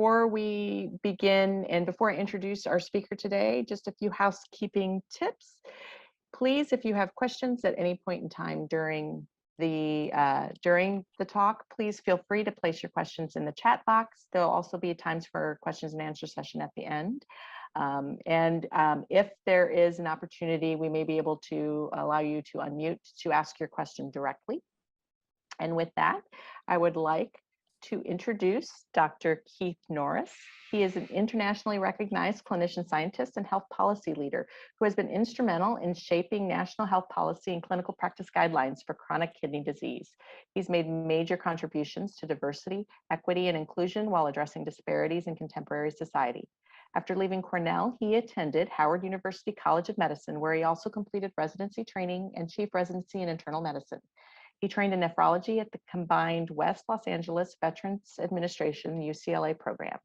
before we begin and before I introduce our speaker today, just a few housekeeping tips. Please, if you have questions at any point in time during the talk, please feel free to place your questions in the chat box. There'll also be times for questions and answer session at the end. If there is an opportunity, we may be able to allow you to unmute to ask your question directly. And with that, I would like to introduce Dr. Keith Norris. He is an internationally recognized clinician scientist and health policy leader who has been instrumental in shaping national health policy and clinical practice guidelines for chronic kidney disease. He's made major contributions to diversity, equity, and inclusion while addressing disparities in contemporary society. After leaving Cornell, he attended Howard University College of Medicine, where he also completed residency training and chief residency in internal medicine. He trained in nephrology at the combined West Los Angeles Veterans Administration UCLA program.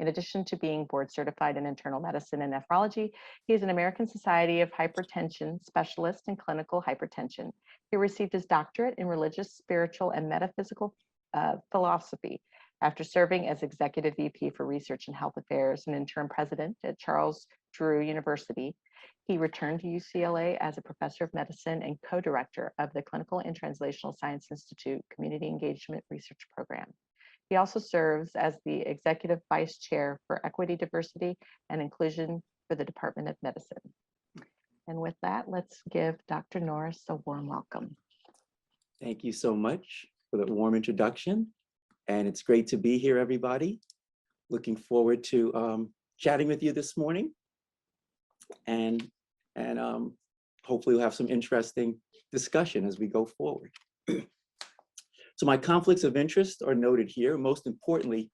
In addition to being board certified in internal medicine and nephrology, he is an American Society of Hypertension specialist in clinical hypertension. He received his doctorate in religious, spiritual, and metaphysical philosophy after serving as executive VP for research and health affairs and interim president at Charles Drew University. He returned to UCLA as a professor of medicine and co-director of the Clinical and Translational Science Institute Community Engagement Research Program. He also serves as the executive vice chair for equity, diversity, and inclusion for the Department of Medicine. And with that, let's give Dr. Norris a warm welcome. Thank you so much for the warm introduction. And it's great to be here, everybody. Looking forward to chatting with you this morning. And hopefully we'll have some interesting discussion as we go forward. So my conflicts of interest are noted here. Most importantly,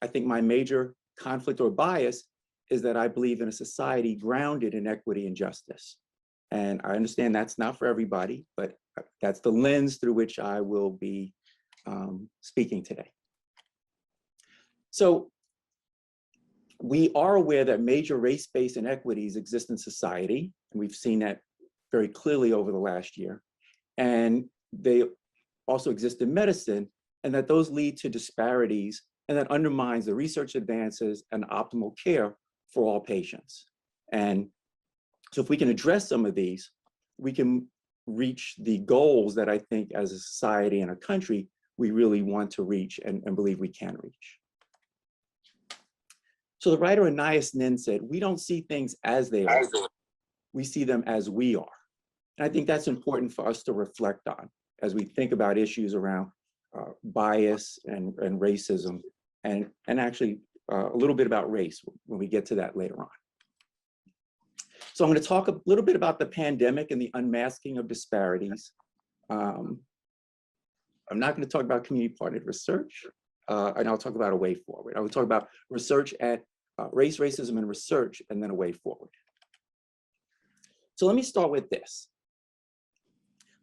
I think my major conflict or bias is that I believe in a society grounded in equity and justice. And I understand that's not for everybody, but that's the lens through which I will be speaking today. So we are aware that major race-based inequities exist in society, and we've seen that very clearly over the last year. And they also exist in medicine, and that those lead to disparities, and that undermines the research advances and optimal care for all patients. And so if we can address some of these, we can reach the goals that I think as a society and a country, we really want to reach and believe we can reach. So the writer Anais Nin said, we don't see things as they are, we see them as we are. And I think that's important for us to reflect on as we think about issues around bias and racism, and actually a little bit about race when we get to that later on. So I'm going to talk a little bit about the pandemic and the unmasking of disparities. I'm not going to talk about community partnered research, and I'll talk about a way forward. I will talk about research at race, racism, and research, and then a way forward. So let me start with this.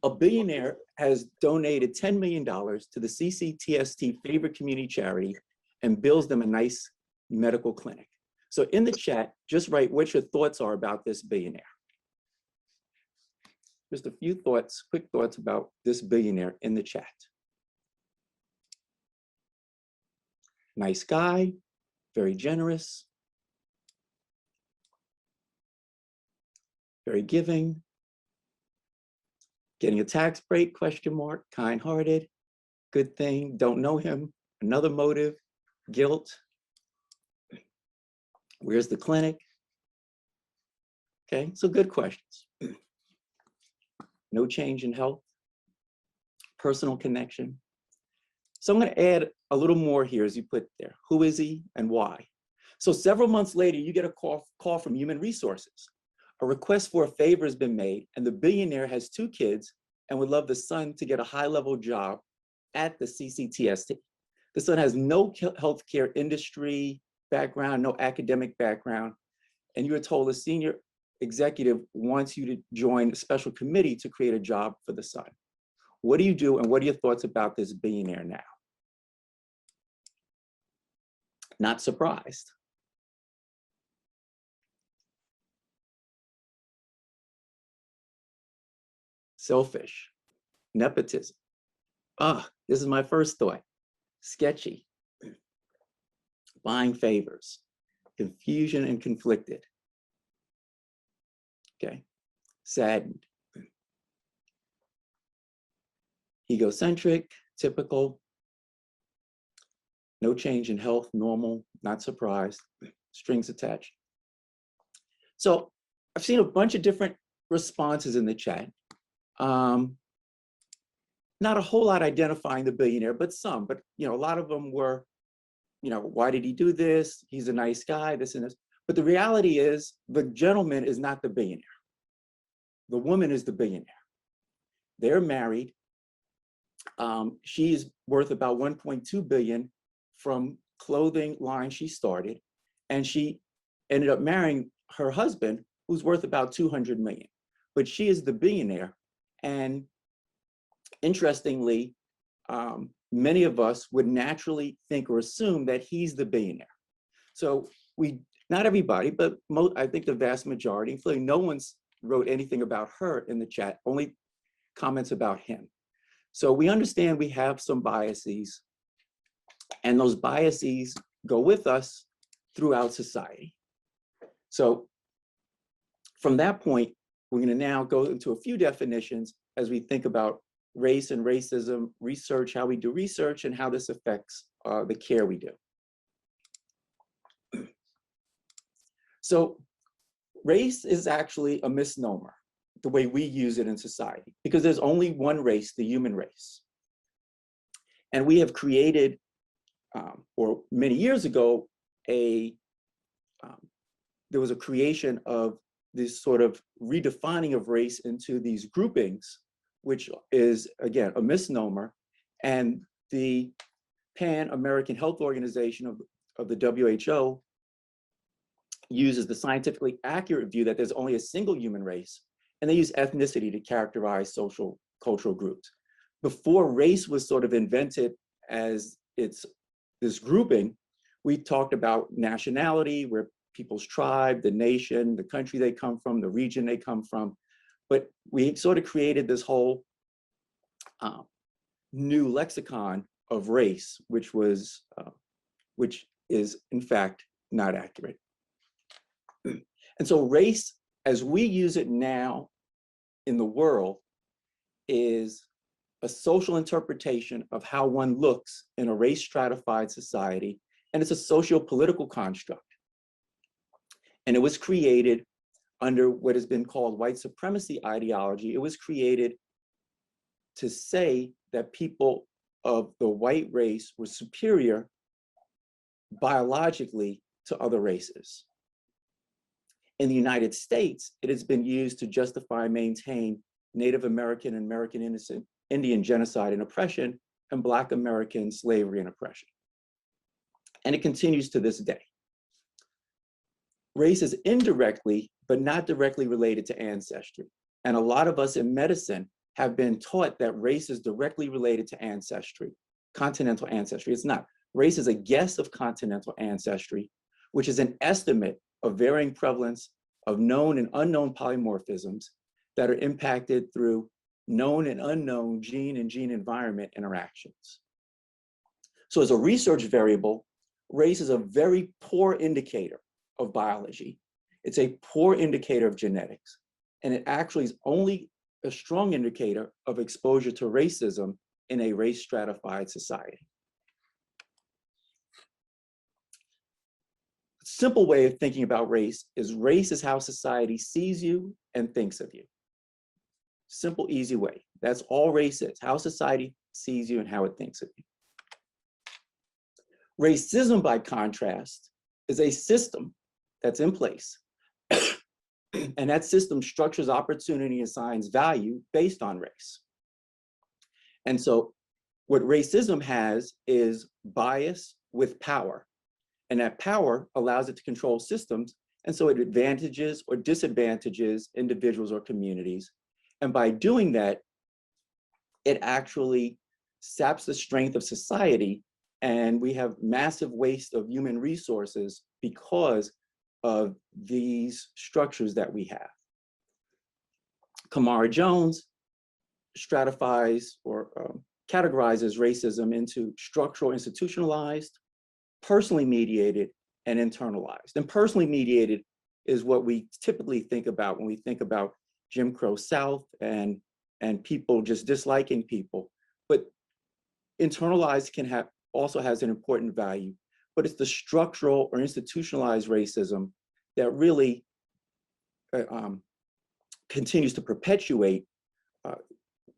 A billionaire has donated $10 million to the CCTST favorite community charity and builds them a nice medical clinic. So in the chat, just write what your thoughts are about this billionaire. Just a few thoughts, quick thoughts about this billionaire in the chat. Nice guy, very generous, very giving, getting a tax break, question mark, kind-hearted, good thing, don't know him, another motive, guilt. Where's the clinic? Okay, so good questions. No change in health, personal connection. So I'm going to add a little more here as you put there. Who is he and why? So several months later, you get a call from Human Resources. A request for a favor has been made, and the billionaire has 2 kids and would love the son to get a high-level job at the CCTST. The son has no healthcare industry background, no academic background, and you are told a senior executive wants you to join a special committee to create a job for the son. What do you do, and what are your thoughts about this billionaire now? Not surprised. Selfish, nepotism. This is my first thought. Sketchy. buying favors, confusion and conflicted. Okay, saddened. Egocentric, typical, no change in health, normal, not surprised, strings attached. So I've seen a bunch of different responses in the chat. Not a whole lot identifying the billionaire, but some, but a lot of them were, why did he do this? He's a nice guy, this and this. But the reality is the gentleman is not the billionaire. The woman is the billionaire. They're married. She's worth about 1.2 billion from clothing line she started. And she ended up marrying her husband, who's worth about 200 million. But she is the billionaire. And interestingly, many of us would naturally think or assume that he's the billionaire. So not everybody, but I think the vast majority, including no one's wrote anything about her in the chat, only comments about him. So we understand we have some biases, and those biases go with us throughout society. So from that point, we're going to now go into a few definitions as we think about race and racism, research, how we do research, and how this affects the care we do. So race is actually a misnomer, the way we use it in society, because there's only one race, the human race. And we have created, or many years ago, there was a creation of this sort of redefining of race into these groupings, which is, again, a misnomer. And the Pan-American Health Organization of the WHO uses the scientifically accurate view that there's only a single human race, and they use ethnicity to characterize social cultural groups. Before race was sort of invented as this grouping, we talked about nationality, where people's tribe, the nation, the country they come from, the region they come from. But we sort of created this whole new lexicon of race, which is in fact not accurate. And so race, as we use it now in the world, is a social interpretation of how one looks in a race stratified society, and it's a socio-political construct. And it was created under what has been called white supremacy ideology. It was created to say that people of the white race were superior biologically to other races. In the United States, it has been used to justify and maintain Native American and American Indian genocide and oppression, and Black American slavery and oppression. And it continues to this day. Race is indirectly, but not directly related to ancestry. And a lot of us in medicine have been taught that race is directly related to ancestry, continental ancestry. It's not. Race is a guess of continental ancestry, which is an estimate of varying prevalence of known and unknown polymorphisms that are impacted through known and unknown gene and gene environment interactions. So as a research variable, race is a very poor indicator of biology. It's a poor indicator of genetics. And it actually is only a strong indicator of exposure to racism in a race stratified society. Simple way of thinking about race is how society sees you and thinks of you. Simple, easy way. That's all race is, how society sees you and how it thinks of you. Racism, by contrast, is a system that's in place. And that system structures opportunity and assigns value based on race. And so what racism has is bias with power. And that power allows it to control systems. And so it advantages or disadvantages individuals or communities. And by doing that, it actually saps the strength of society. And we have massive waste of human resources because of these structures that we have. Kamara Jones stratifies or categorizes racism into structural, institutionalized, personally mediated, and internalized. And personally mediated is what we typically think about when we think about Jim Crow South and people just disliking people. But internalized also has an important value, but it's the structural or institutionalized racism that really continues to perpetuate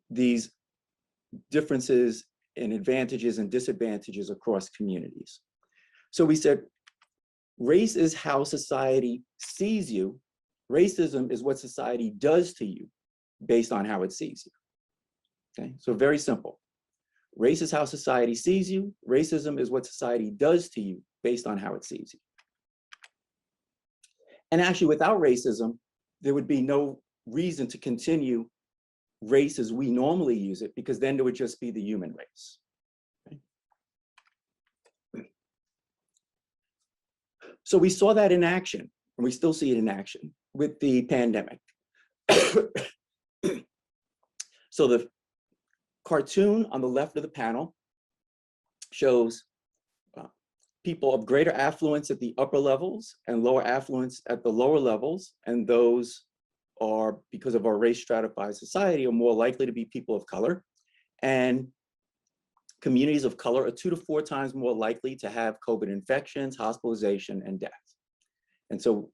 these differences in advantages and disadvantages across communities. So we said, race is how society sees you. Racism is what society does to you based on how it sees you. Okay, so very simple. Race is how society sees you. Racism is what society does to you based on how it sees you. And actually, without racism, there would be no reason to continue race as we normally use it, because then there would just be the human race. Okay? So we saw that in action, and we still see it in action with the pandemic. So the cartoon on the left of the panel shows people of greater affluence at the upper levels and lower affluence at the lower levels, and those are, because of our race stratified society, are more likely to be people of color. And communities of color are 2 to 4 times more likely to have COVID infections, hospitalization, and death. And so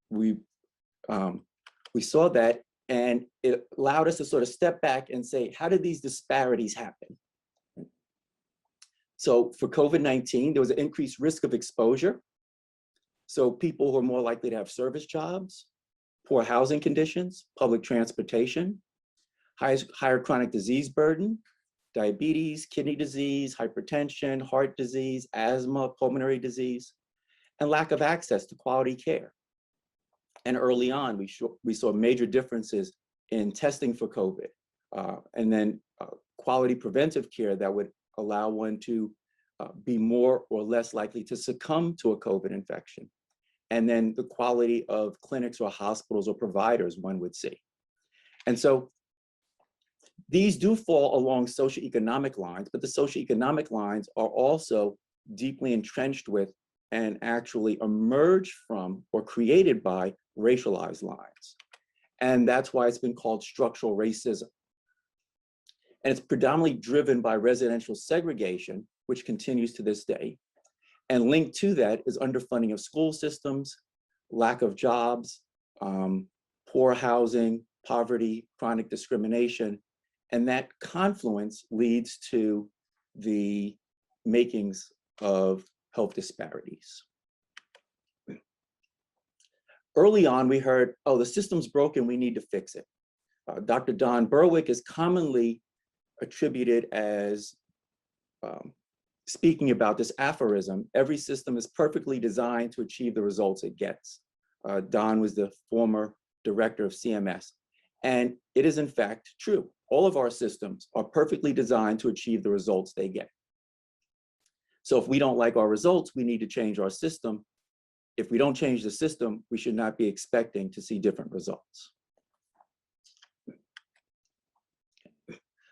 we saw that, and it allowed us to sort of step back and say, how did these disparities happen? So for COVID-19, there was an increased risk of exposure. So people who are more likely to have service jobs, poor housing conditions, public transportation, higher chronic disease burden, diabetes, kidney disease, hypertension, heart disease, asthma, pulmonary disease, and lack of access to quality care. And early on, we saw major differences in testing for COVID, and then quality preventive care that would allow one to be more or less likely to succumb to a COVID infection. And then the quality of clinics or hospitals or providers one would see. And so these do fall along socioeconomic lines, but the socioeconomic lines are also deeply entrenched with and actually emerge from or created by racialized lines. And that's why it's been called structural racism. And it's predominantly driven by residential segregation, which continues to this day. And linked to that is underfunding of school systems, lack of jobs, poor housing, poverty, chronic discrimination. And that confluence leads to the makings of health disparities. Early on, we heard, oh, the system's broken, we need to fix it. Dr. Don Berwick is commonly attributed as speaking about this aphorism: every system is perfectly designed to achieve the results it gets. Don was the former director of CMS. And it is in fact true. All of our systems are perfectly designed to achieve the results they get. So if we don't like our results, we need to change our system. If we don't change the system, we should not be expecting to see different results.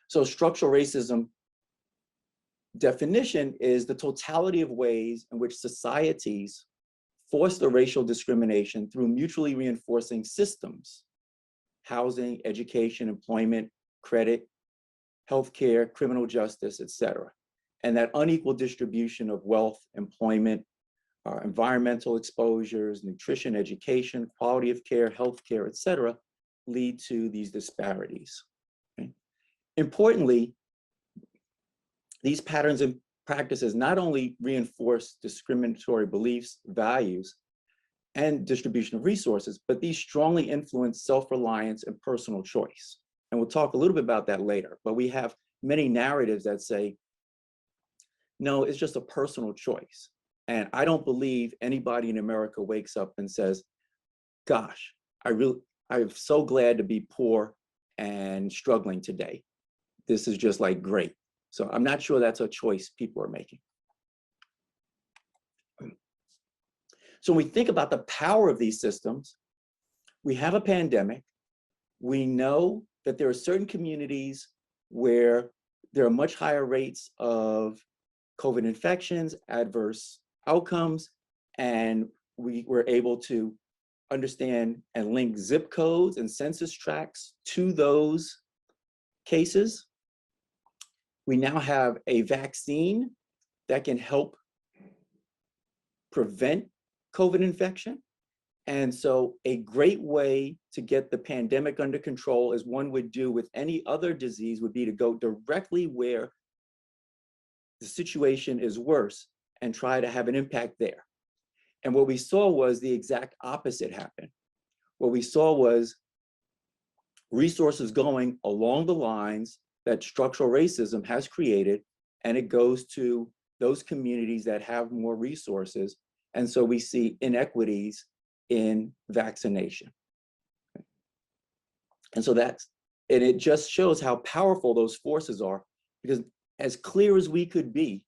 So structural racism definition is the totality of ways in which societies foster racial discrimination through mutually reinforcing systems: housing, education, employment, credit, healthcare, criminal justice, etc. And that unequal distribution of wealth, employment, environmental exposures, nutrition, education, quality of care, healthcare, etc., lead to these disparities. Okay? Importantly, these patterns and practices not only reinforce discriminatory beliefs, values, and distribution of resources, but these strongly influence self-reliance and personal choice. And we'll talk a little bit about that later, but we have many narratives that say, no, it's just a personal choice. And I don't believe anybody in America wakes up and says, gosh, I'm so glad to be poor and struggling today. This is just like great. So I'm not sure that's a choice people are making. So when we think about the power of these systems, we have a pandemic. We know that there are certain communities where there are much higher rates of COVID infections, adverse outcomes, and we were able to understand and link zip codes and census tracts to those cases. We now have a vaccine that can help prevent COVID infection. And so a great way to get the pandemic under control, as one would do with any other disease, would be to go directly where the situation is worse and try to have an impact there. And what we saw was the exact opposite happen. What we saw was resources going along the lines that structural racism has created, and it goes to those communities that have more resources. And so we see inequities in vaccination. And so and it just shows how powerful those forces are, because as clear as we could be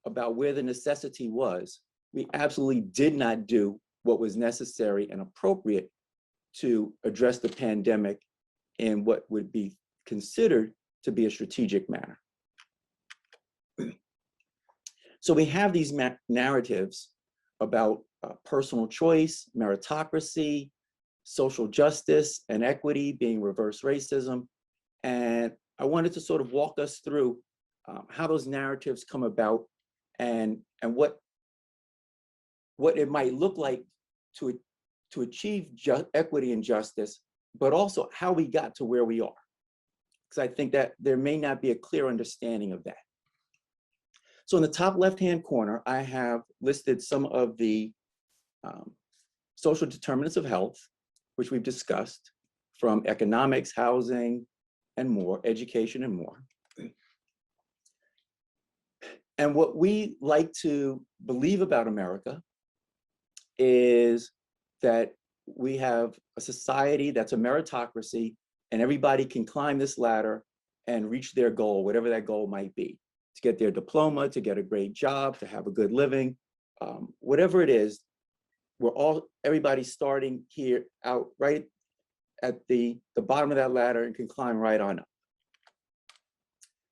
about where the necessity was, we absolutely did not do what was necessary and appropriate to address the pandemic in what would be considered to be a strategic manner. So we have these narratives about personal choice, meritocracy, social justice, and equity being reverse racism. And I wanted to sort of walk us through how those narratives come about and what it might look like to achieve equity and justice, but also how we got to where we are. Because I think that there may not be a clear understanding of that. So in the top left-hand corner, I have listed some of the social determinants of health, which we've discussed, from economics, housing, and more, education and more. And what we like to believe about America is that we have a society that's a meritocracy, and everybody can climb this ladder and reach their goal, whatever that goal might be, to get their diploma, to get a great job, to have a good living, whatever it is. Everybody's starting here out right at the bottom of that ladder and can climb right on up.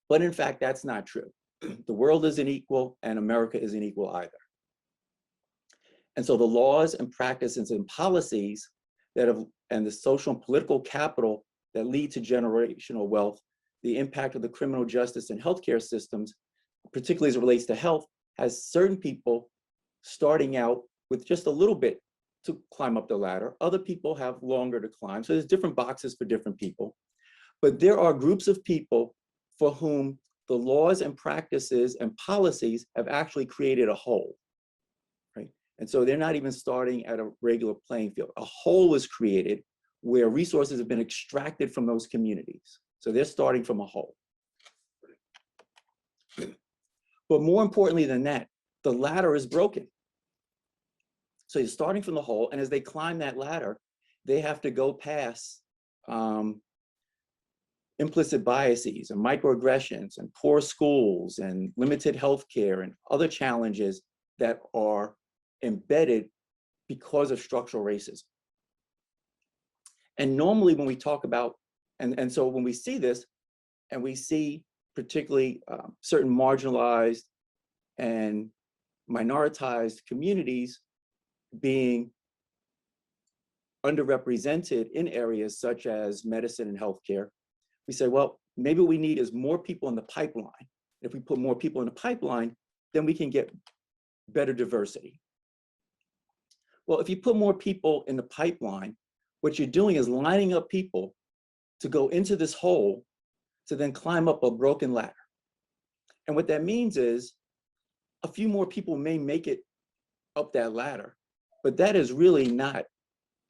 But in fact, that's not true. The world isn't equal, and America isn't equal either. And so the laws and practices and policies and the social and political capital that lead to generational wealth, the impact of the criminal justice and healthcare systems, particularly as it relates to health, has certain people starting out with just a little bit to climb up the ladder. Other people have longer to climb. So there's different boxes for different people. But there are groups of people for whom the laws and practices and policies have actually created a hole, right? And so they're not even starting at a regular playing field. A hole is created where resources have been extracted from those communities. So they're starting from a hole. But more importantly than that, the ladder is broken. So you're starting from the hole, and as they climb that ladder, they have to go past implicit biases and microaggressions and poor schools and limited healthcare and other challenges that are embedded because of structural racism. And normally when we talk about, and so when we see this, and we see particularly certain marginalized and minoritized communities being underrepresented in areas such as medicine and healthcare, we say, well, maybe what we need is more people in the pipeline. If we put more people in the pipeline, then we can get better diversity. Well, if you put more people in the pipeline, what you're doing is lining up people to go into this hole to then climb up a broken ladder. And what that means is a few more people may make it up that ladder, but that is really not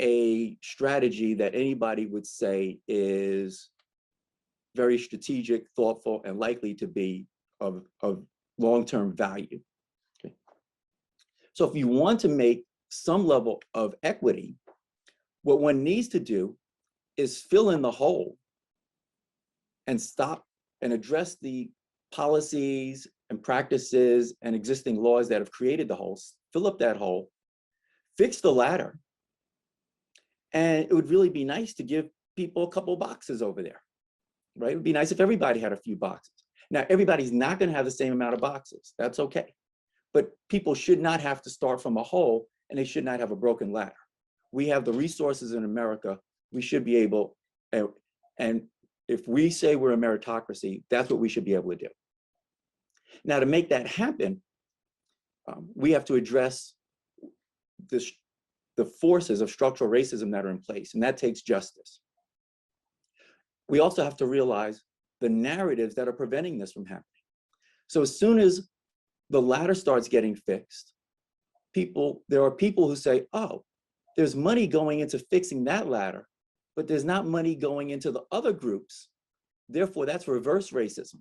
a strategy that anybody would say is very strategic, thoughtful, and likely to be of long-term value. Okay. So if you want to make some level of equity, what one needs to do is fill in the hole and stop and address the policies and practices and existing laws that have created the holes, fill up that hole, fix the ladder, and it would really be nice to give people a couple boxes over there, right? It would be nice if everybody had a few boxes. Now, everybody's not going to have the same amount of boxes. That's okay. but people should not have to start from a hole, and they should not have a broken ladder. We have the resources in America. We should be able, and if we say we're a meritocracy, that's what we should be able to do. Now, to make that happen, we have to address the forces of structural racism that are in place, and that takes justice. We also have to realize the narratives that are preventing this from happening. So as soon as the ladder starts getting fixed, there are people who say, oh, there's money going into fixing that ladder, but there's not money going into the other groups. Therefore, that's reverse racism,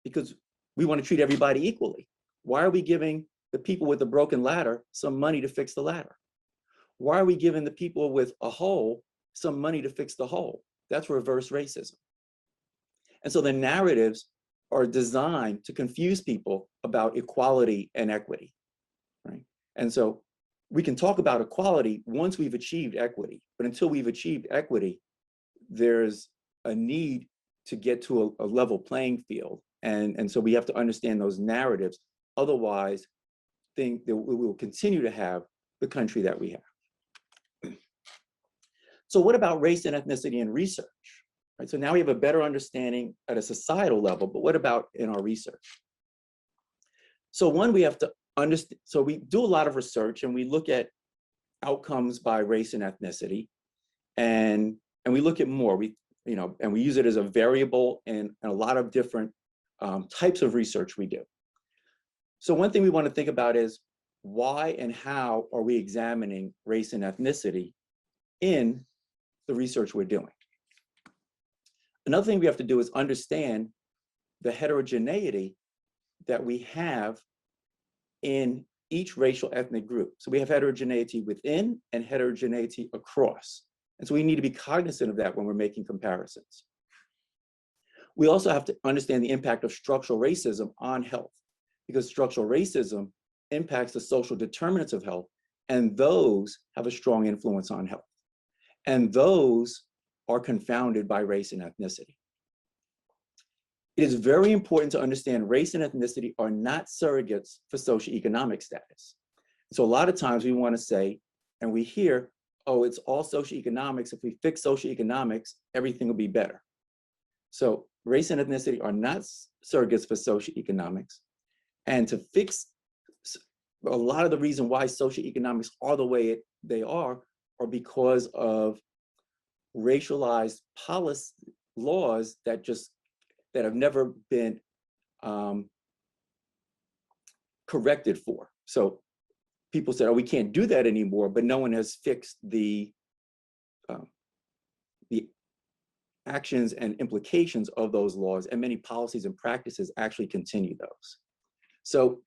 because we want to treat everybody equally. Why are we giving the people with the broken ladder some money to fix the ladder? Why are we giving the people with a hole some money to fix the hole? That's reverse racism. And so the narratives are designed to confuse people about equality and equity, right? And so we can talk about equality once we've achieved equity, but until we've achieved equity, there's a need to get to a level playing field. And so we have to understand those narratives. Otherwise, think that we will continue to have the country that we have. So what about race and ethnicity in research? Right, so now we have a better understanding at a societal level, but what about in our research? So one, we have to understand, so we do a lot of research and we look at outcomes by race and ethnicity, and we look at more, and we use it as a variable in a lot of different types of research we do. So one thing we want to think about is why and how are we examining race and ethnicity in the research we're doing? Another thing we have to do is understand the heterogeneity that we have in each racial ethnic group. So we have heterogeneity within and heterogeneity across. And so we need to be cognizant of that when we're making comparisons. We also have to understand the impact of structural racism on health, because structural racism impacts the social determinants of health, and those have a strong influence on health. And those are confounded by race and ethnicity. It is very important to understand race and ethnicity are not surrogates for socioeconomic status. So a lot of times we want to say, and we hear, oh, it's all socioeconomics. If we fix socioeconomics, everything will be better. So race and ethnicity are not surrogates for socioeconomics. And to fix a lot of the reason why socioeconomics are the way they are because of racialized policy laws that have never been corrected for. So people said, oh, we can't do that anymore, but no one has fixed the actions and implications of those laws, and many policies and practices actually continue those. So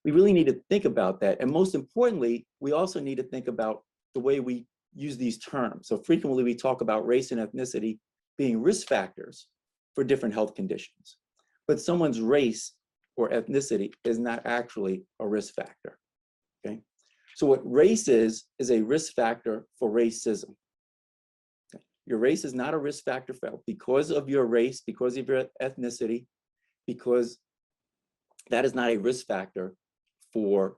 we really need to think about that. And most importantly, we also need to think about the way we use these terms. So frequently we talk about race and ethnicity being risk factors for different health conditions, but someone's race or ethnicity is not actually a risk factor, okay? So what race is a risk factor for racism. Okay? Your race is not a risk factor for health because of your race, because of your ethnicity, because that is not a risk factor for,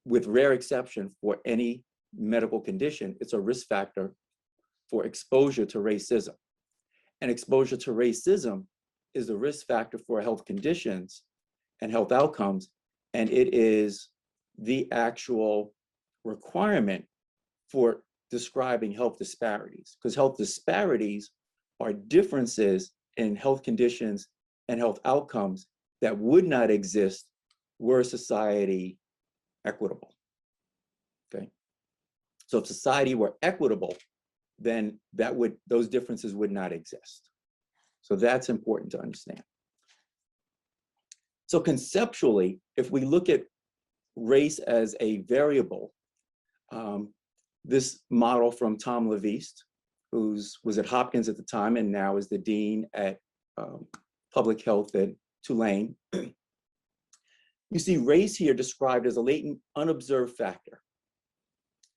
with rare exception, for any medical condition. It's a risk factor for exposure to racism. And exposure to racism is a risk factor for health conditions and health outcomes. And it is the actual requirement for describing health disparities, because health disparities are differences in health conditions and health outcomes that would not exist were society equitable, okay? So if society were equitable, then those differences would not exist. So that's important to understand. So conceptually, if we look at race as a variable, this model from Tom Leviste, who was at Hopkins at the time and now is the dean at public health at Tulane, you see race here described as a latent, unobserved factor.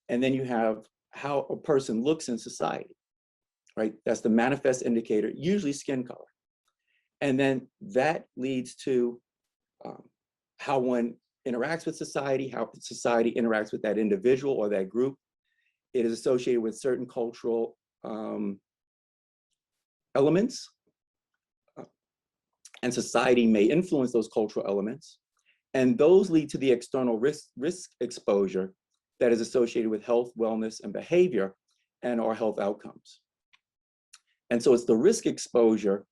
And then you have how a person looks in society, right? That's the manifest indicator, usually skin color. And then that leads to how one interacts with society, how society interacts with that individual or that group. It is associated with certain cultural elements, and society may influence those cultural elements. And those lead to the external risk exposure that is associated with health, wellness, and behavior and our health outcomes. And so it's the risk exposure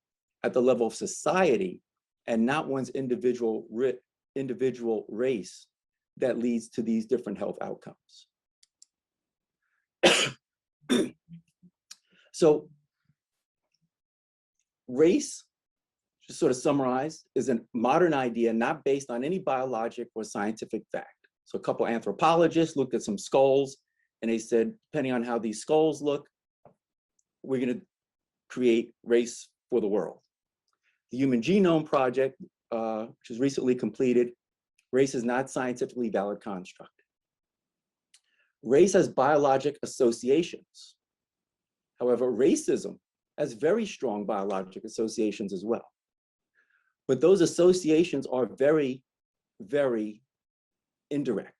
at the level of society and not one's individual race that leads to these different health outcomes. So race, just sort of summarize, is a modern idea not based on any biologic or scientific fact. So a couple of anthropologists looked at some skulls and they said, depending on how these skulls look, we're going to create race for the world. The Human Genome Project, which was recently completed, race is not scientifically valid construct. Race has biologic associations. However, racism has very strong biologic associations as well. But those associations are very, very indirect.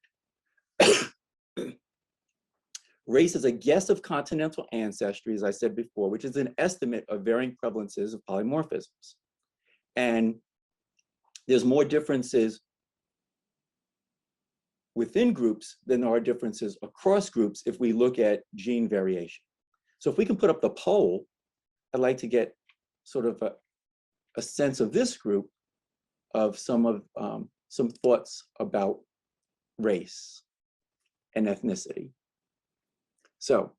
Race is a guess of continental ancestry, as I said before, which is an estimate of varying prevalences of polymorphisms. And there's more differences within groups than there are differences across groups if we look at gene variation. So if we can put up the poll, I'd like to get sort of a sense of this group of some thoughts about race and ethnicity. So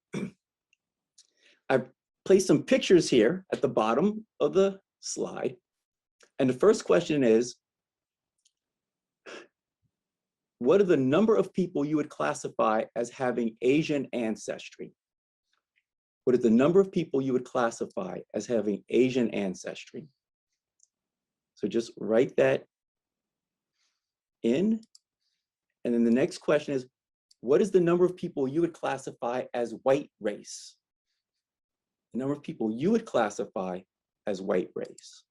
I've placed some pictures here at the bottom of the slide. And the first question is, what are the number of people you would classify as having Asian ancestry? What is the number of people you would classify as having Asian ancestry? So just write that in. And then the next question is, what is the number of people you would classify as white race? The number of people you would classify as white race.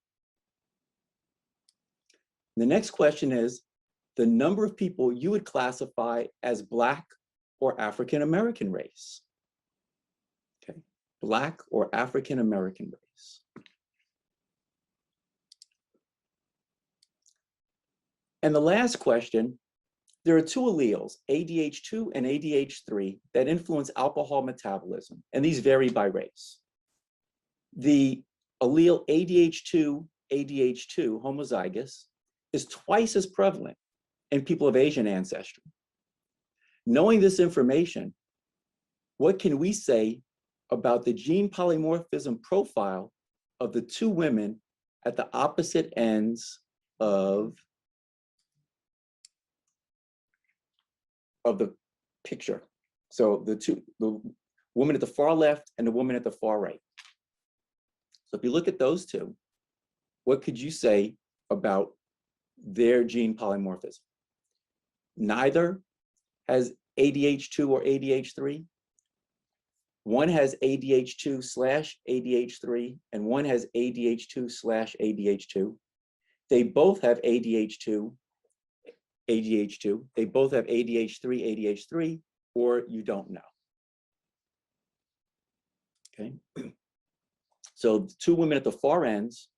The next question is the number of people you would classify as Black or African American race. Okay, Black or African American race. And the last question, there are two alleles, ADH2 and ADH3, that influence alcohol metabolism, and these vary by race. The allele ADH2 homozygous is twice as prevalent in people of Asian ancestry. Knowing this information, what can we say about the gene polymorphism profile of the two women at the opposite ends of the picture? So the woman at the far left and the woman at the far right. So if you look at those two, what could you say about their gene polymorphism? Neither has ADH2 or ADH3. One has ADH2/ADH3, and one has ADH2/ADH2. They both have ADH2. They both have ADH3, or you don't know. Okay. So the two women at the far ends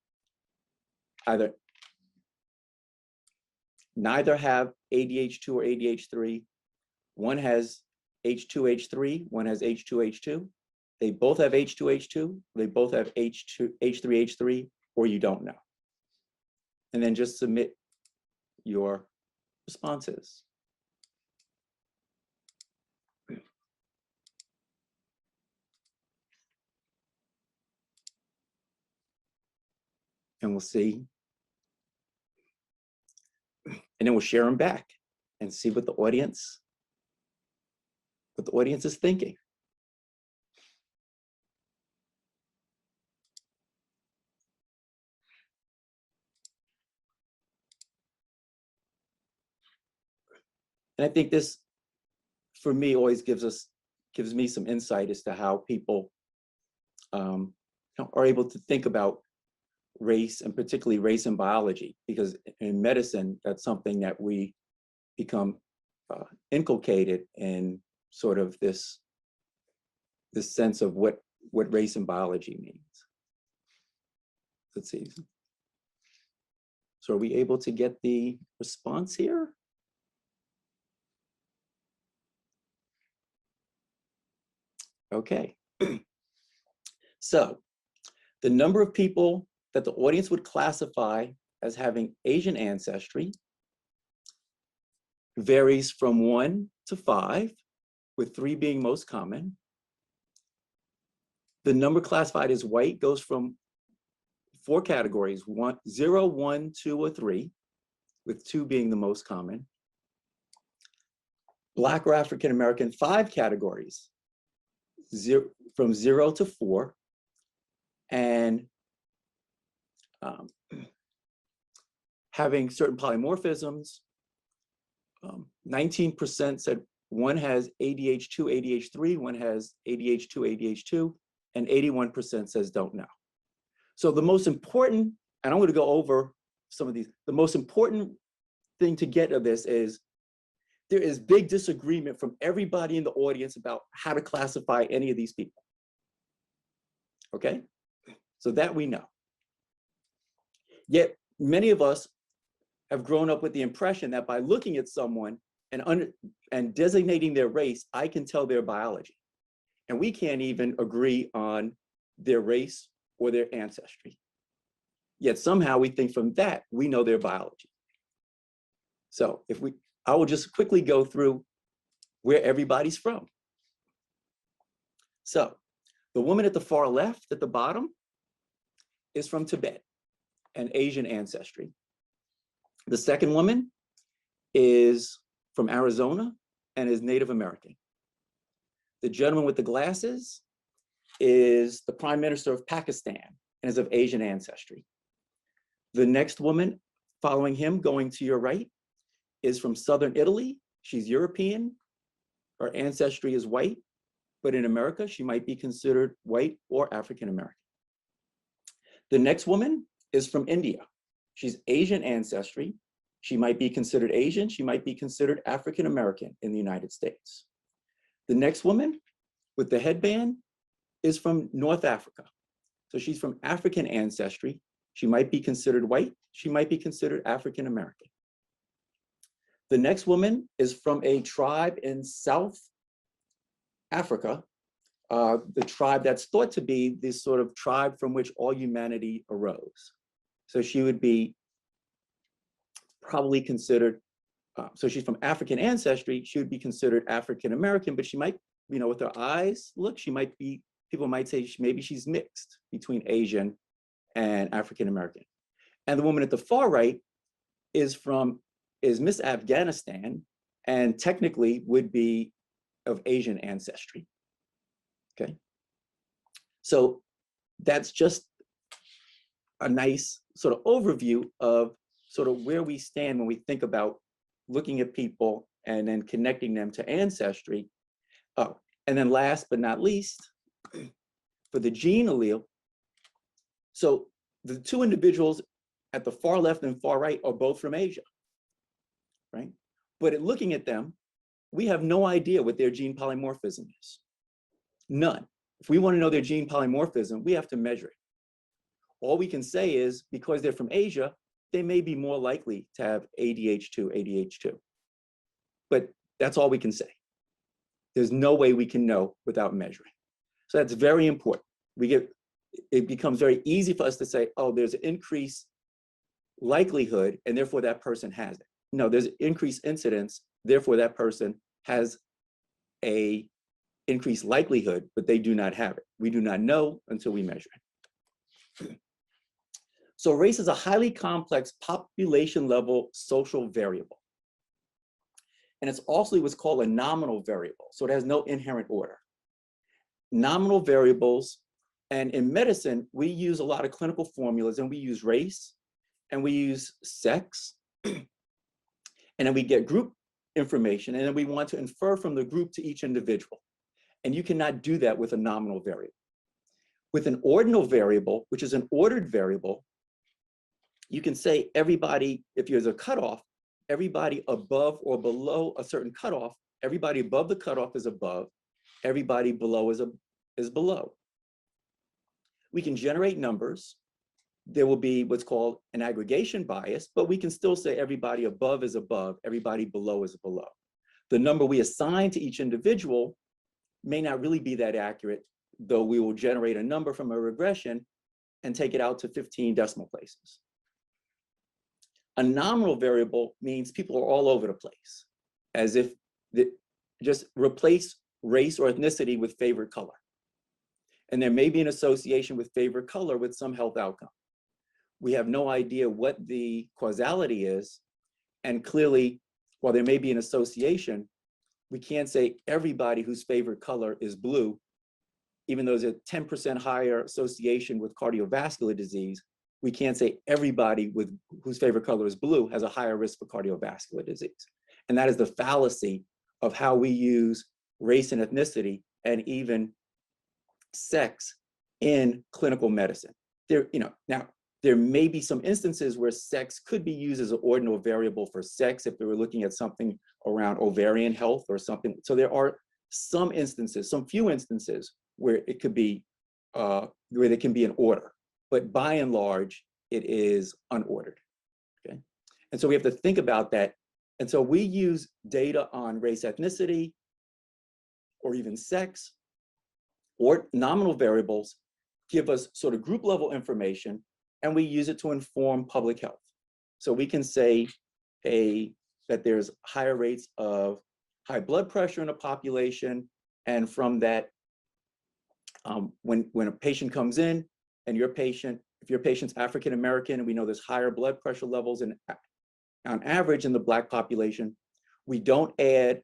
neither have ADH2 or ADH3. One has H2H3, one has H2H2. They both have H2H2, they both have H3H3, or you don't know. And then just submit your responses. And we'll see. And then we'll share them back and see what the audience is thinking. And I think this, for me, always gives me some insight as to how people are able to think about race, and particularly race in biology, because in medicine, that's something that we become inculcated in sort of this sense of what race in biology means. Let's see. So are we able to get the response here? Okay. So the number of people that the audience would classify as having Asian ancestry varies from 1 to 5, with 3 being most common. The number classified as white goes from 4 categories: 0, 1, 2, or 3, with 2 being the most common. Black or African American, 5 categories, from 0 to 4, and having certain polymorphisms. 19% said one has ADH2, ADH3, one has ADH2, ADH2, and 81% says don't know. So the most important, and I'm going to go over some of these, the most important thing to get of this is there is big disagreement from everybody in the audience about how to classify any of these people. Okay? So that we know. Yet many of us have grown up with the impression that by looking at someone and designating their race, I can tell their biology. And we can't even agree on their race or their ancestry. Yet somehow we think from that, we know their biology. So I will just quickly go through where everybody's from. So the woman at the far left at the bottom is from Tibet and Asian ancestry. The second woman is from Arizona and is Native American. The gentleman with the glasses is the Prime Minister of Pakistan and is of Asian ancestry. The next woman following him, going to your right, is from Southern Italy. She's European. Her ancestry is white, but in America, she might be considered white or African American. The next woman is from India. She's Asian ancestry. She might be considered Asian. She might be considered African American in the United States. The next woman with the headband is from North Africa. So she's from African ancestry. She might be considered white. She might be considered African American. The next woman is from a tribe in South Africa, the tribe that's thought to be this sort of tribe from which all humanity arose. So she would be probably considered, so she's from African ancestry, she would be considered African American, but she might, with her eyes, look, she might be, people might say maybe she's mixed between Asian and African American. And the woman at the far right is Miss Afghanistan, and technically would be of Asian ancestry. Okay. So that's just a nice sort of overview of sort of where we stand when we think about looking at people and then connecting them to ancestry. Oh, and then last but not least, for the gene allele, so the two individuals at the far left and far right are both from Asia, right? But at looking at them, we have no idea what their gene polymorphism is. None. If we want to know their gene polymorphism, we have to measure it. All we can say is because they're from Asia, they may be more likely to have ADH2, ADH2. But that's all we can say. There's no way we can know without measuring. So that's very important. It becomes very easy for us to say, oh, there's an increased likelihood, and therefore that person has it. No, there's increased incidence, therefore that person has a increased likelihood, but they do not have it. We do not know until we measure it. So race is a highly complex population level social variable. And it's also what's called a nominal variable. So it has no inherent order. Nominal variables, and in medicine, we use a lot of clinical formulas, and we use race, and we use sex, and then we get group information, and then we want to infer from the group to each individual. And you cannot do that with a nominal variable. With an ordinal variable, which is an ordered variable, you can say everybody, if there's a cutoff, everybody above or below a certain cutoff, everybody above the cutoff is above, everybody below is below. We can generate numbers. There will be what's called an aggregation bias, but we can still say everybody above is above, everybody below is below. The number we assign to each individual may not really be that accurate, though we will generate a number from a regression and take it out to 15 decimal places. A nominal variable means people are all over the place, as if just replace race or ethnicity with favorite color. And there may be an association with favorite color with some health outcome. We have no idea what the causality is. And clearly, while there may be an association, we can't say everybody whose favorite color is blue, even though there's a 10% higher association with cardiovascular disease. We can't say everybody whose favorite color is blue has a higher risk for cardiovascular disease. And that is the fallacy of how we use race and ethnicity and even sex in clinical medicine. Now, there may be some instances where sex could be used as an ordinal variable for sex if we were looking at something around ovarian health or something. So there are some instances, some few instances where it could be, where there can be an order, but by and large, it is unordered, okay? And so we have to think about that. And so we use data on race, ethnicity, or even sex, or nominal variables give us sort of group level information, and we use it to inform public health. So we can say that there's higher rates of high blood pressure in a population, and from that, when a patient comes in and if your patient's African American, and we know there's higher blood pressure levels on average in the Black population, we don't add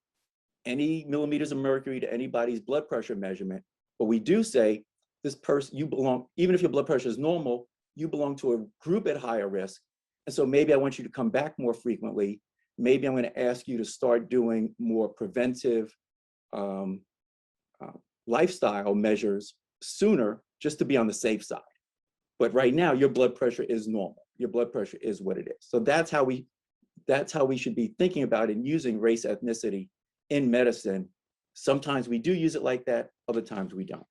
any millimeters of mercury to anybody's blood pressure measurement, but we do say this person, you belong, even if your blood pressure is normal, you belong to a group at higher risk. And so maybe I want you to come back more frequently. Maybe I'm going to ask you to start doing more preventive lifestyle measures sooner, just to be on the safe side. But right now, your blood pressure is normal. Your blood pressure is what it is. So that's how we should be thinking about and using race, ethnicity in medicine. Sometimes we do use it like that, other times we don't.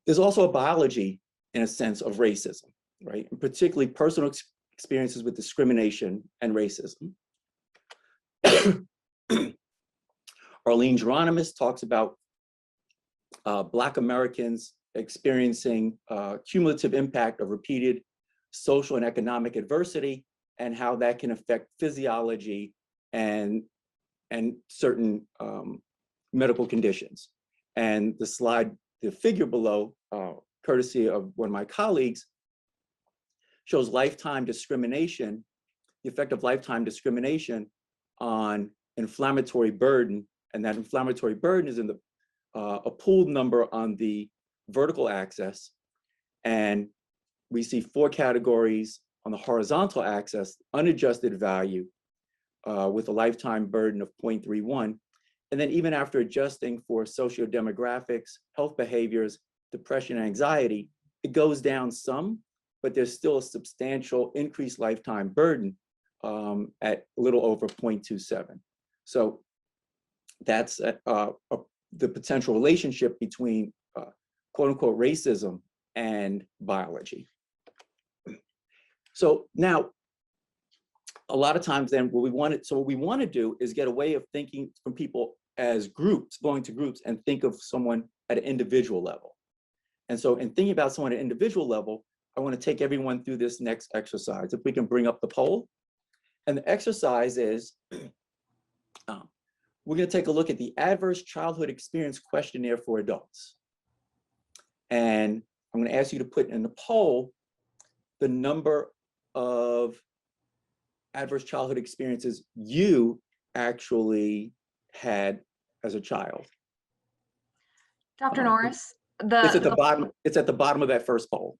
There's also a biology, in a sense, of racism, right? And particularly personal experiences with discrimination and racism. Arlene Geronimus talks about Black Americans experiencing cumulative impact of repeated social and economic adversity, and how that can affect physiology and certain medical conditions. And the figure below, courtesy of one of my colleagues, shows lifetime discrimination, the effect of lifetime discrimination on inflammatory burden. And that inflammatory burden is in a pooled number on the vertical axis. And we see 4 categories on the horizontal axis: unadjusted value with a lifetime burden of 0.31. And then even after adjusting for sociodemographics, health behaviors, depression, and anxiety, it goes down some, but there's still a substantial increased lifetime burden at a little over 0.27. So that's the potential relationship between quote unquote racism and biology. So now, a lot of times then what we want to do is get a way of thinking from people as groups, going to groups, and think of someone at an individual level. And so in thinking about someone at an individual level, I want to take everyone through this next exercise. If we can bring up the poll. And the exercise is, we're going to take a look at the Adverse Childhood Experience Questionnaire for Adults. And I'm going to ask you to put in the poll the number of adverse childhood experiences you actually had as a child. Dr. Norris, it's at the bottom. It's at the bottom of that first poll.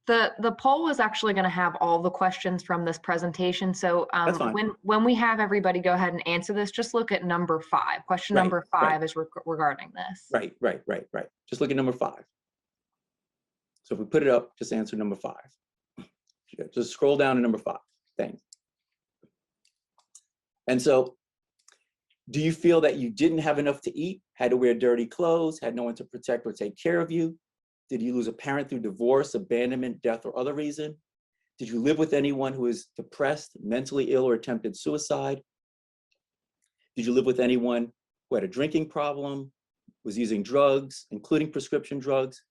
The poll is actually going to have all the questions from this presentation. So when we have everybody go ahead and answer this, just look at number 5. Question number 5 is regarding this. Right. Just look at number 5. So if we put it up, just answer number 5. Just scroll down to number 5. Thanks. And so, do you feel that you didn't have enough to eat, had to wear dirty clothes, had no one to protect or take care of you? Did you lose a parent through divorce, abandonment, death, or other reason? Did you live with anyone who is depressed, mentally ill, or attempted suicide? Did you live with anyone who had a drinking problem, was using drugs, including prescription drugs?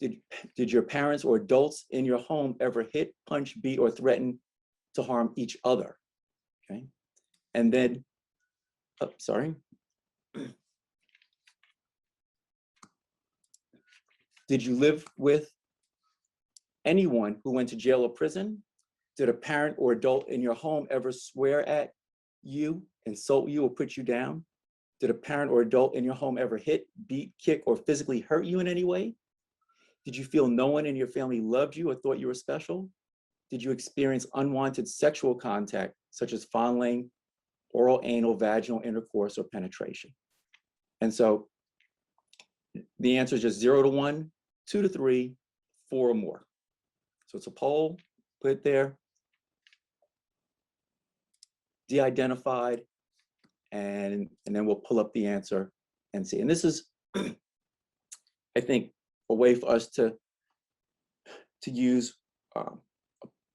Did your parents or adults in your home ever hit, punch, beat, or threaten to harm each other? Okay. And then, oh, sorry. Did you live with anyone who went to jail or prison? Did a parent or adult in your home ever swear at you, insult you, or put you down? Did a parent or adult in your home ever hit, beat, kick, or physically hurt you in any way? Did you feel no one in your family loved you or thought you were special? Did you experience unwanted sexual contact, such as fondling, oral, anal, vaginal intercourse, or penetration? And so the answer is just 0 to 1, 2 to 3, 4 or more. So it's a poll, put it there, de-identified, and then we'll pull up the answer and see. And this is, I think, a way for us to use,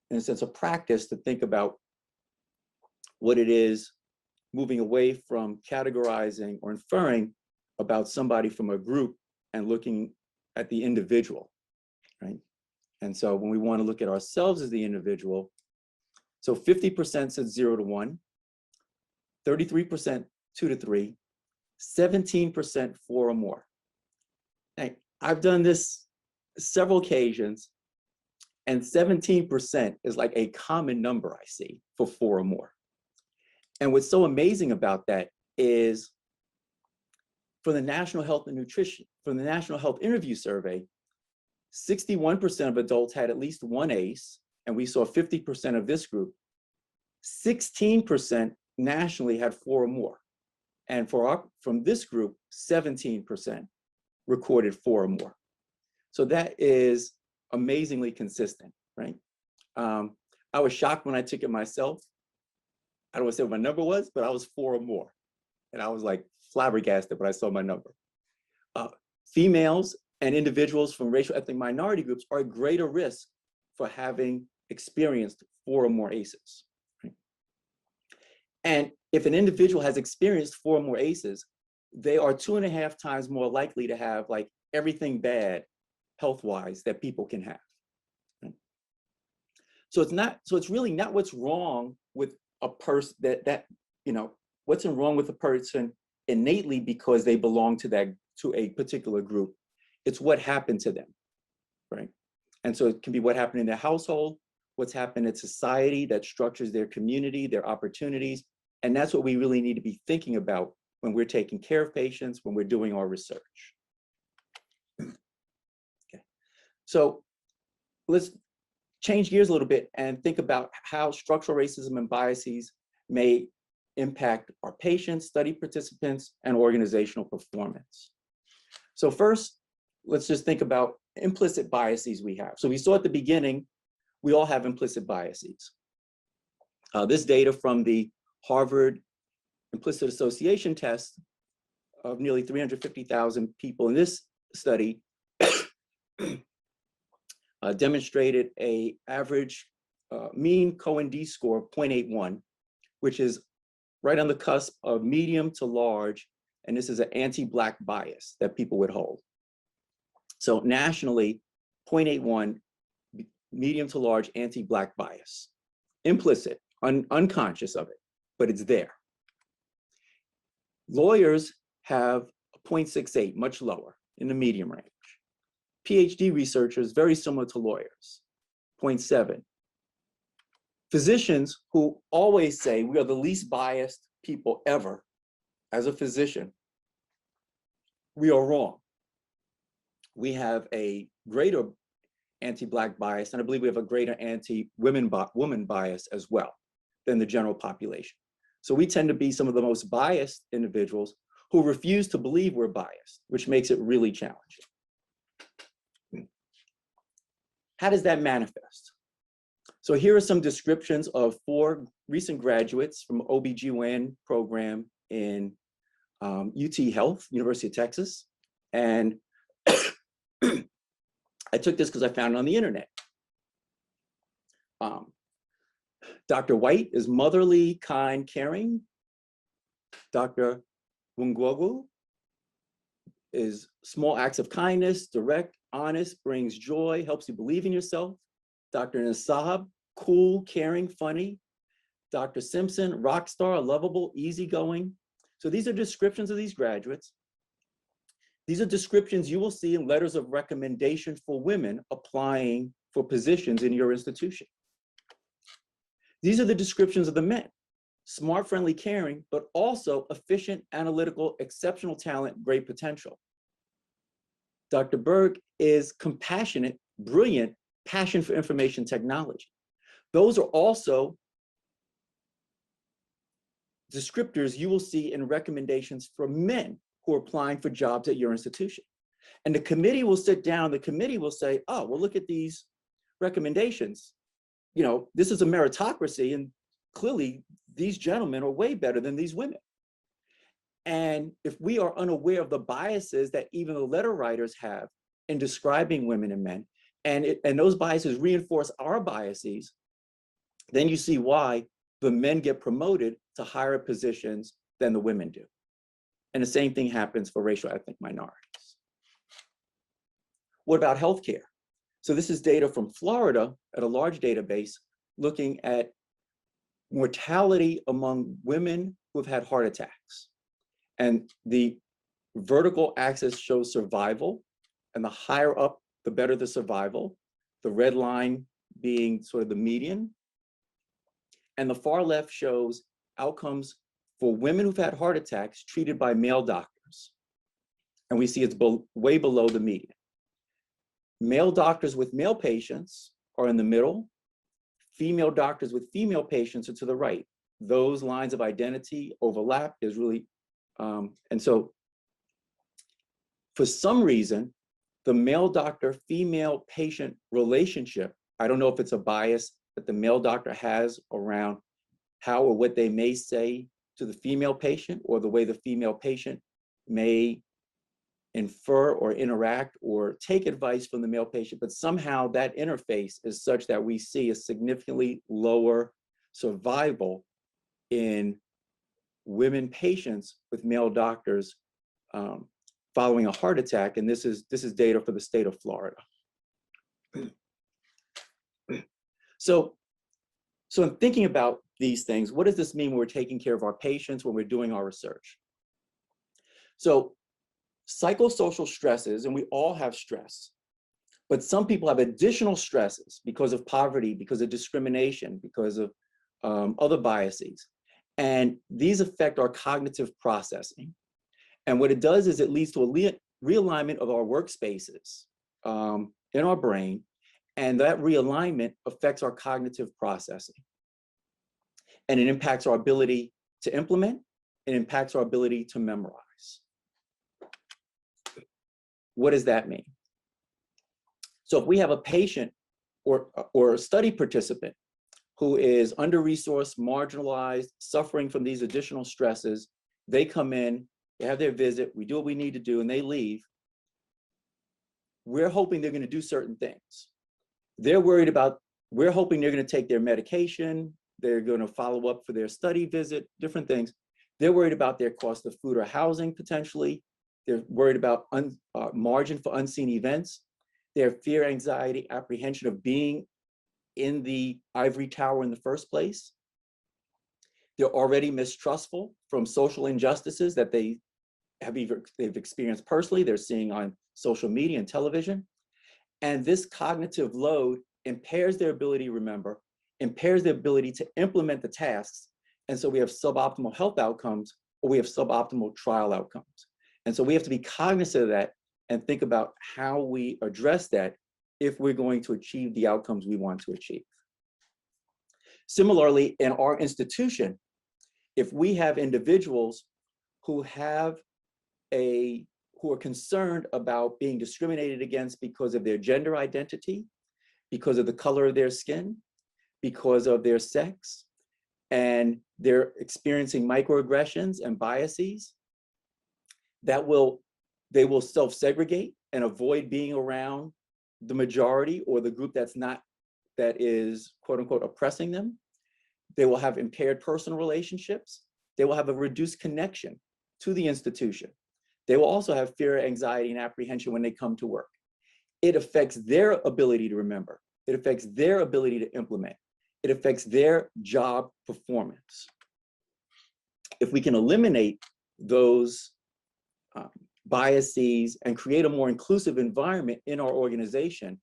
in a sense, a practice to think about what it is, moving away from categorizing or inferring about somebody from a group and looking at the individual, right? And so when we want to look at ourselves as the individual, so 50% said 0 to 1, 33% 2 to 3, 17% 4 or more. Now, I've done this several occasions, and 17% is like a common number I see for 4 or more. And what's so amazing about that is, for the National Health and Nutrition, from the National Health Interview Survey, 61% of adults had at least one ACE, and we saw 50% of this group. 16% nationally had 4 or more. And from this group, 17% recorded 4 or more. So that is amazingly consistent, right? I was shocked when I took it myself. I don't want to say what my number was, but I was 4 or more. And I was like flabbergasted when I saw my number. Females and individuals from racial ethnic minority groups are at greater risk for having experienced 4 or more ACEs. Right? And if an individual has experienced 4 or more ACEs, they are 2.5 times more likely to have like everything bad health-wise that people can have. Right? So it's really not what's wrong with a person what's wrong with a person innately because they belong to a particular group. It's what happened to them, right? And so it can be what happened in their household, what's happened in society that structures their community, their opportunities. And that's what we really need to be thinking about when we're taking care of patients, when we're doing our research. Okay. So let's change gears a little bit and think about how structural racism and biases may impact our patients, study participants, and organizational performance. So first, let's just think about implicit biases we have. So we saw at the beginning, we all have implicit biases. This data from the Harvard Implicit Association test of nearly 350,000 people in this study demonstrated an average mean Cohen-D score of 0.81, which is right on the cusp of medium to large, and this is an anti-Black bias that people would hold. So nationally, 0.81, medium to large anti-Black bias. Implicit, unconscious of it, but it's there. Lawyers have a 0.68, much lower, in the medium range. PhD researchers, very similar to lawyers, 0.7. Physicians who always say we are the least biased people ever, as a physician, we are wrong. We have a greater anti-Black bias, and I believe we have a greater anti-woman bias as well than the general population. So we tend to be some of the most biased individuals who refuse to believe we're biased, which makes it really challenging. How does that manifest? So here are some descriptions of 4 recent graduates from OBGYN program in UT Health, University of Texas. And I took this because I found it on the internet. Dr. White is motherly, kind, caring. Dr. Wungwogu is small acts of kindness, direct, honest, brings joy, helps you believe in yourself. Dr. Nasab, cool, caring, funny. Dr. Simpson, rock star, lovable, easygoing. So these are descriptions of these graduates. These are descriptions you will see in letters of recommendation for women applying for positions in your institution. These are the descriptions of the men. Smart, friendly, caring, but also efficient, analytical, exceptional talent, great potential. Dr. Berg is compassionate, brilliant, passion for information technology. Those are also descriptors you will see in recommendations for men who are applying for jobs at your institution. And the committee will sit down, the committee will say, oh, well, look at these recommendations. You know, this is a meritocracy, and clearly these gentlemen are way better than these women. And if we are unaware of the biases that even the letter writers have in describing women and men, and those biases reinforce our biases, then you see why the men get promoted to higher positions than the women do. And the same thing happens for racial ethnic minorities. What about healthcare? So this is data from Florida at a large database looking at mortality among women who have had heart attacks. And the vertical axis shows survival, and the higher up, the better the survival, the red line being sort of the median. And the far left shows outcomes for women who've had heart attacks treated by male doctors. And we see it's way below the median. Male doctors with male patients are in the middle. Female doctors with female patients are to the right. Those lines of identity overlap. There's really, and so for some reason, the male doctor, female patient relationship, I don't know if it's a bias that the male doctor has around how or what they may say to the female patient, or the way the female patient may infer or interact or take advice from the male patient, but somehow that interface is such that we see a significantly lower survival in women patients with male doctors following a heart attack. And this is data for the state of Florida. So in thinking about these things, what does this mean when we're taking care of our patients, when we're doing our research? So psychosocial stresses, and we all have stress, but some people have additional stresses because of poverty, because of discrimination, because of other biases. And these affect our cognitive processing. And what it does is it leads to a realignment of our workspaces in our brain, and that realignment affects our cognitive processing. And it impacts our ability to implement, it impacts our ability to memorize. What does that mean? So if we have a patient or a study participant who is under-resourced, marginalized, suffering from these additional stresses, they come in, they have their visit, we do what we need to do, and they leave. We're hoping they're going to do certain things. They're worried about, we're hoping they're going to take their medication, they're going to follow up for their study visit, different things. They're worried about their cost of food or housing potentially. They're worried about margin for unseen events. Their fear, anxiety, apprehension of being in the ivory tower in the first place. They're already mistrustful from social injustices that they've experienced personally, they're seeing on social media and television. And this cognitive load impairs their ability to remember, impairs their ability to implement the tasks. And so we have suboptimal health outcomes, or we have suboptimal trial outcomes. And so we have to be cognizant of that and think about how we address that if we're going to achieve the outcomes we want to achieve. Similarly, in our institution, if we have individuals who are concerned about being discriminated against because of their gender identity, because of the color of their skin, because of their sex, and they're experiencing microaggressions and biases, they will self-segregate and avoid being around the majority or the group that is quote unquote oppressing them. They will have impaired personal relationships. They will have a reduced connection to the institution. They will also have fear, anxiety, and apprehension when they come to work. It affects their ability to remember. It affects their ability to implement. It affects their job performance. If we can eliminate those biases and create a more inclusive environment in our organization,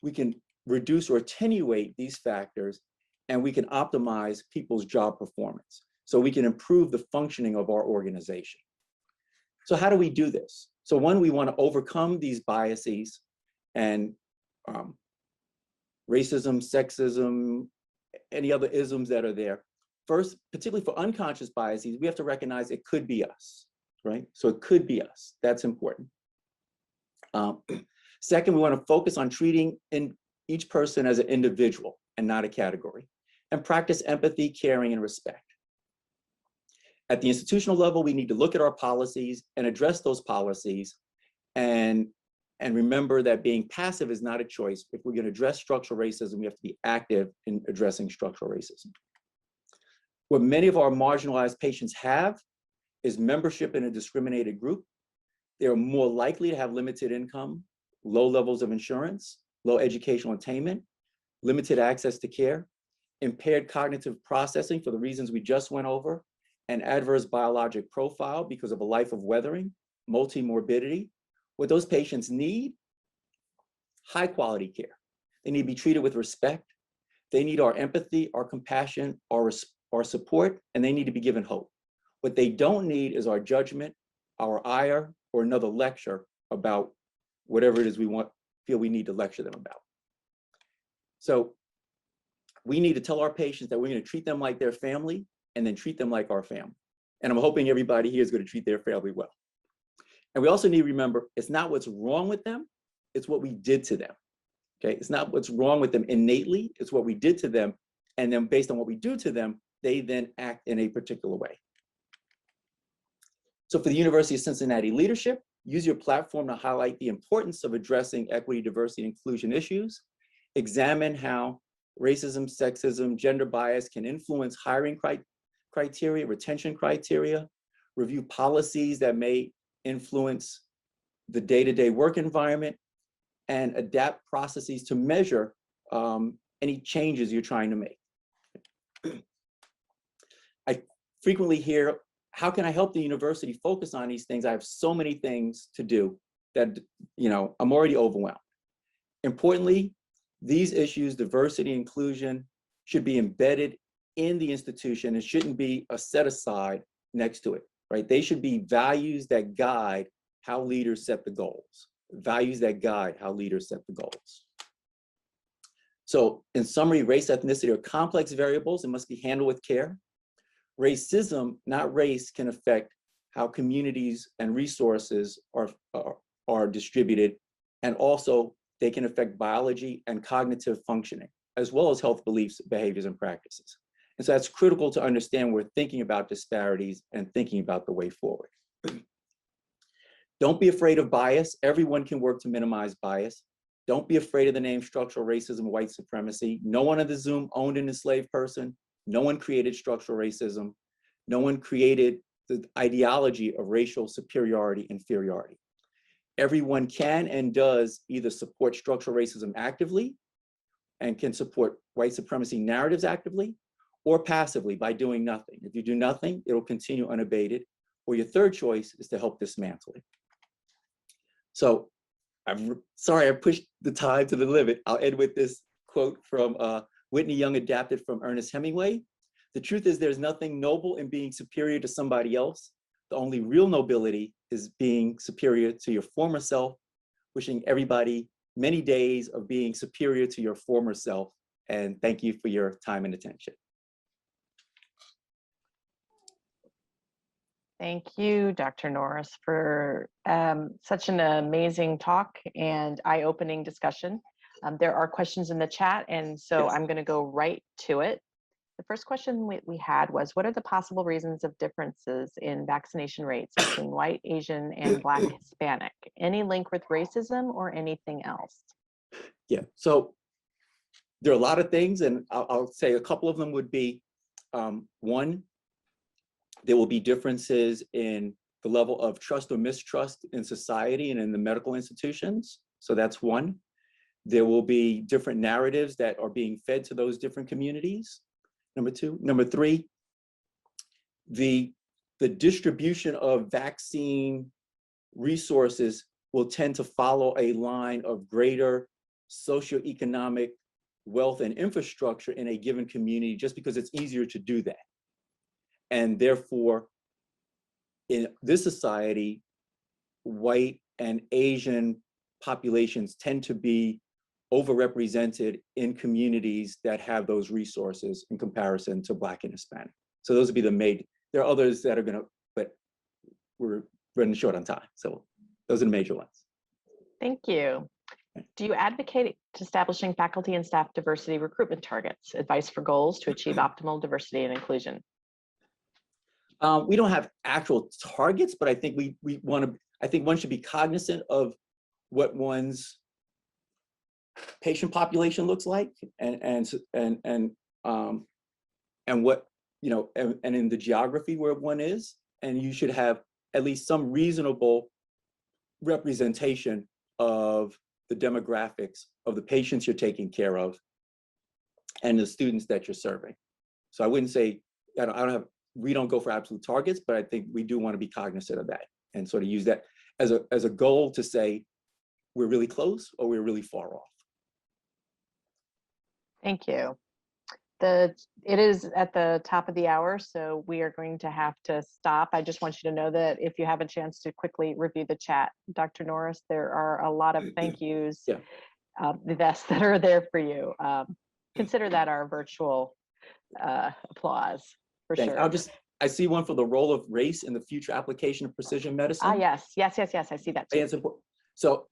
we can reduce or attenuate these factors, and we can optimize people's job performance. So we can improve the functioning of our organization. So how do we do this? So one, we want to overcome these biases and racism, sexism, any other isms that are there. First, particularly for unconscious biases, we have to recognize it could be us, right? So it could be us. That's important. Second, we want to focus on treating each person as an individual and not a category, and practice empathy, caring, and respect. At the institutional level, we need to look at our policies and address those policies, and remember that being passive is not a choice. If we're going to address structural racism, we have to be active in addressing structural racism. What many of our marginalized patients have is membership in a discriminated group. They are more likely to have limited income, low levels of insurance, low educational attainment, limited access to care, impaired cognitive processing for the reasons we just went over, an adverse biologic profile because of a life of weathering, multi-morbidity. What those patients need, high quality care. They need to be treated with respect. They need our empathy, our compassion, our support, and they need to be given hope. What they don't need is our judgment, our ire, or another lecture about whatever it is feel we need to lecture them about. So we need to tell our patients that we're going to treat them like their family and then treat them like our family. And I'm hoping everybody here is going to treat their family well. And we also need to remember, it's not what's wrong with them, it's what we did to them. Okay, it's not what's wrong with them innately, it's what we did to them. And then based on what we do to them, they then act in a particular way. So for the University of Cincinnati leadership, use your platform to highlight the importance of addressing equity, diversity, and inclusion issues. Examine how racism, sexism, gender bias can influence hiring criteria, retention criteria. Review policies that may influence the day-to-day work environment, and adapt processes to measure any changes you're trying to make. I frequently hear, how can I help the university focus on these things? I have so many things to do that, I'm already overwhelmed. Importantly, these issues, diversity, inclusion, should be embedded in the institution. It shouldn't be a set aside next to it, right? They should be values that guide how leaders set the goals. Values that guide how leaders set the goals. So in summary, race, ethnicity are complex variables and must be handled with care. Racism, not race, can affect how communities and resources are distributed, and also they can affect biology and cognitive functioning, as well as health beliefs, behaviors, and practices. And so that's critical to understand when we're thinking about disparities and thinking about the way forward. Don't be afraid of bias. Everyone can work to minimize bias. Don't be afraid of the name structural racism or white supremacy. No one on the Zoom owned an enslaved person. No one created structural racism. No one created the ideology of racial superiority, inferiority. Everyone can and does either support structural racism actively and can support white supremacy narratives actively, or passively by doing nothing. If you do nothing, it'll continue unabated. Or your third choice is to help dismantle it. So I'm sorry I pushed the time to the limit. I'll end with this quote from Whitney Young, adapted from Ernest Hemingway. The truth is, there's nothing noble in being superior to somebody else. The only real nobility is being superior to your former self. Wishing everybody many days of being superior to your former self. And thank you for your time and attention. Thank you, Dr. Norris, for such an amazing talk and eye-opening discussion. There are questions in the chat, and so Yes. I'm going to go right to it. The first question we had was, what are the possible reasons of differences in vaccination rates between white, Asian, and Black Hispanic? Any link with racism or anything else? Yeah, so there are a lot of things, and I'll say a couple of them would be, one, there will be differences in the level of trust or mistrust in society and in the medical institutions. So that's one. There will be different narratives that are being fed to those different communities. Number two. Number three, the distribution of vaccine resources will tend to follow a line of greater socioeconomic wealth and infrastructure in a given community, just because it's easier to do that. And therefore, in this society, white and Asian populations tend to be overrepresented in communities that have those resources in comparison to Black and Hispanic. So those would be the major. There are others that are gonna, but we're running short on time. So those are the major ones. Thank you. Do you advocate establishing faculty and staff diversity recruitment targets? Advice for goals to achieve optimal diversity and inclusion? We don't have actual targets, but I think we want to. I think one should be cognizant of what one's patient population looks like, and what, you know, and in the geography where one is, and you should have at least some reasonable representation of the demographics of the patients you're taking care of and the students that you're serving. So I wouldn't say, we don't go for absolute targets, but I think we do want to be cognizant of that and sort of use that as a goal to say we're really close or we're really far off. Thank you. It is at the top of the hour, so we are going to have to stop. I just want you to know that if you have a chance to quickly review the chat, Dr. Norris, there are a lot of thank yous, Yeah. The best that are there for you. Consider that our virtual applause, for Thanks. sure. I see one for the role of race in the future application of precision medicine. Ah, yes, I see that too. So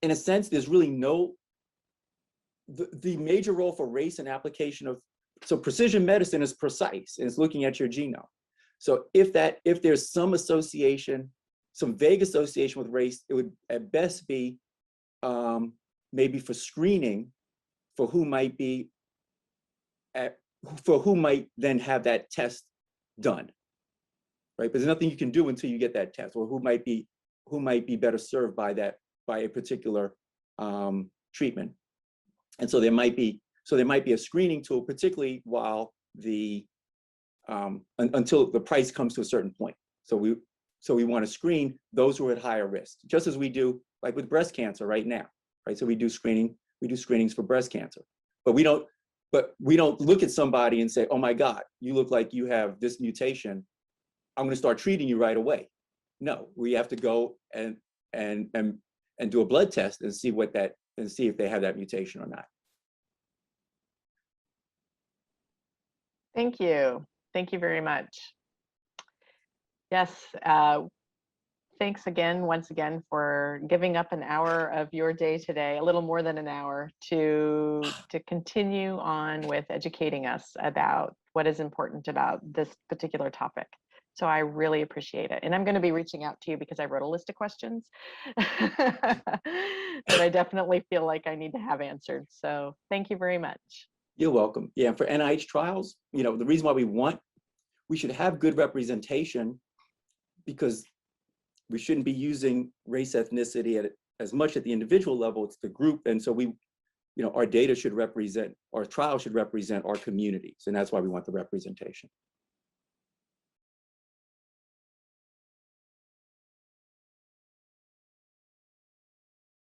in a sense, there's really no, the major role for race and application of, so precision medicine is precise, and it's looking at your genome. So if there's some association, some vague association with race, it would at best be maybe for screening for who might then have that test done, right? But there's nothing you can do until you get that test, or who might be better served by a particular treatment. And so there might be a screening tool, particularly while until the price comes to a certain point. So we want to screen those who are at higher risk, just as we do like with breast cancer right now, right? So we do screenings for breast cancer, but we don't look at somebody and say, oh my God, you look like you have this mutation, I'm going to start treating you right away. No, we have to go and do a blood test and see if they have that mutation or not. Thank you. Thank you very much. Yes, thanks again, once again, for giving up an hour of your day today, a little more than an hour, to continue on with educating us about what is important about this particular topic. So I really appreciate it. And I'm going to be reaching out to you because I wrote a list of questions that I definitely feel like I need to have answered. So thank you very much. You're welcome. Yeah, for NIH trials, you know, the reason why we should have good representation, because we shouldn't be using race, ethnicity as much at the individual level, it's the group. And so our data should represent, our trial should represent our communities. And that's why we want the representation.